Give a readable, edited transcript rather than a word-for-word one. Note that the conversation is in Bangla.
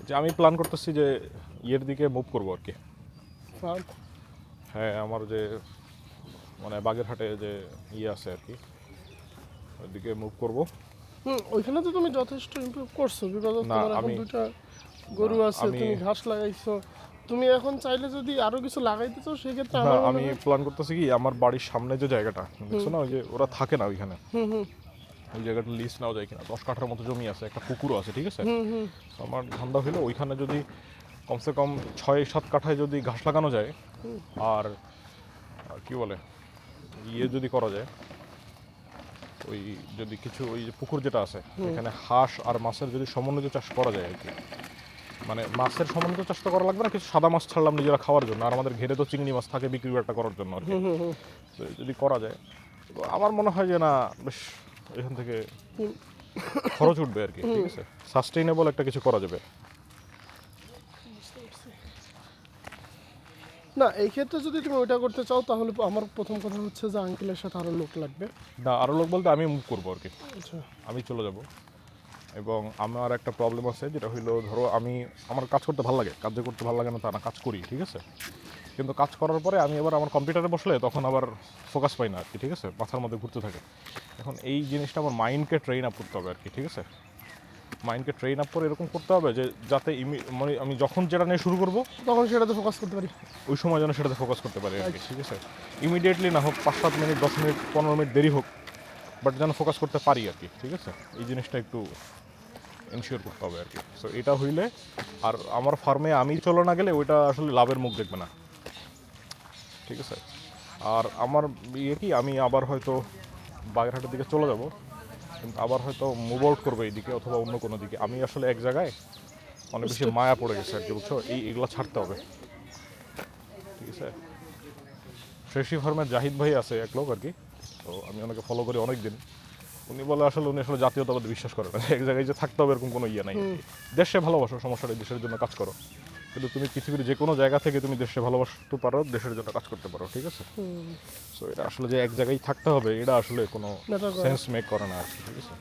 যে আমি প্ল্যান করতেছি যে ইয়ের দিকে মুভ করবো আর কি। ফার্ম হ্যাঁ, আমার যে মানে বাগেরহাটে যে ইয়ে আছে আর কি, ওইদিকে মুভ করবো। ওইখানে তো তুমি যথেষ্ট ইমপ্রুভ করছো, বিকজ না তোমার এখন আমি দুইটা গরু আছে, আমি তুমি ঘাস লাগাইছো। তুমি এখন চাইলে যদি আরো কিছু লাগাইতে চাও সেক্ষেত্রে না আমার মনে আমি হয় প্ল্যান করতেছি কি, আমার বাড়ির সামনে যে জায়গাটা দেখছো না, ওই যে ওরা থাকে না ওইখানে, ওই জায়গাটা লিজ নেওয়া যায় কিনা। 10 কাঠার মতো জমি আছে, একটা পুকুরও আছে, ঠিক আছে। তো আমার ধান্দা হলো ওইখানে যদি কমসে কম 6-7 কাঠায় যদি ঘাস লাগানো যায়, আর আর কি বলে ইয়ে যদি করা যায়, ওই যদি কিছু ওই যে পুকুর যেটা আছে এখানে হাঁস আর মাছের যদি সমন্বিত চাষ করা যায় আর কি, মানে মাছের সমন্বিত চাষ তো করা লাগবে না, কিছু সাদা মাছ ছাড়লাম নিজেরা খাওয়ার জন্য, আর আমাদের ঘেরে তো চিংড়ি মাছ থাকে বিক্রি বাট্টা করার জন্য আর কি। তো যদি করা যায় তো আমার মনে হয় যে না, বেশ এখান থেকে খরচ উঠবে আর কি, ঠিক আছে, সাস্টেইনেবল একটা কিছু করা যাবে। না, এই ক্ষেত্রে যদি তুমি ওইটা করতে চাও তাহলে আমার প্রথম কথা হচ্ছে যে আঙ্কেলের সাথে আরো লোক লাগবে। না আরও লোক বলতে আমি মুভ করবো আর কি, আচ্ছা, আমি চলে যাব। এবং আমার একটা প্রবলেম আছে, যেটা হইলো ধরো আমার কাজ করতে ভালো লাগে, কাজ যে করতে ভালো লাগে না তা না, কাজ করি ঠিক আছে, কিন্তু কাজ করার পরে আমি আবার আমার কম্পিউটারে বসলে তখন আবার ফোকাস পাই না আর কি, ঠিক আছে, মাথার মধ্যে ঘুরতে থাকে। এখন এই জিনিসটা আমার মাইন্ডকে ট্রেন আপ করতে হবে আর কি, ঠিক আছে, মাইন্ডকে ট্রেন আপ করে এরকম করতে হবে যে যাতে মানে আমি যখন যেটা নিয়ে শুরু করবো তখন সেটাতে ফোকাস করতে পারি। ওই সময় যেন সেটাতে ফোকাস করতে পারি আর কি, ঠিক আছে, ইমিডিয়েটলি না হোক, 5-7 মিনিট 10 মিনিট 15 মিনিট দেরি হোক, বাট যেন ফোকাস করতে পারি আর কি, ঠিক আছে, এই জিনিসটা একটু এনশিওর করতে হবে আর কি। সো এটা হইলে আর আমার ফার্মে আমি চলে না গেলে ওইটা আসলে লাভের মুখ দেখবে না, ঠিক আছে। আর আমার ইয়ে কি, আমি আবার হয়তো বাগেরহাটের দিকে চলে যাব, কিন্তু আবার হয়তো মুভ আউট করবো এইদিকে অথবা অন্য কোনো দিকে। আমি আসলে এক জায়গায় অনেক বেশি মায়া পড়ে গেছে আর কি, বুঝছো, এগুলো ছাড়তে হবে, ঠিক আছে। ফ্রেশি ফার্মের জাহিদ ভাই আছে এক লোক আর কি, তো আমি ওনাকে ফলো করি অনেক দিন। উনি আসলে জাতীয়তাবাদে বিশ্বাস করে না, এক জায়গায় যে থাকতে হবে এরকম কোনো ইয়ে নাই আর কি। দেশে ভালোবাসো, সমস্যা নেই, দেশের জন্য কাজ করো, কিন্তু তুমি পৃথিবীর যে কোনো জায়গা থেকে তুমি দেশে ভালোবাসতে পারো, দেশের জন্য কাজ করতে পারো, ঠিক আছে। সো এটা আসলে যে এক জায়গায় থাকতে হবে এটা আসলে কোনো Matter করে না। সেন্স মেক করে না আর কি, ঠিক আছে।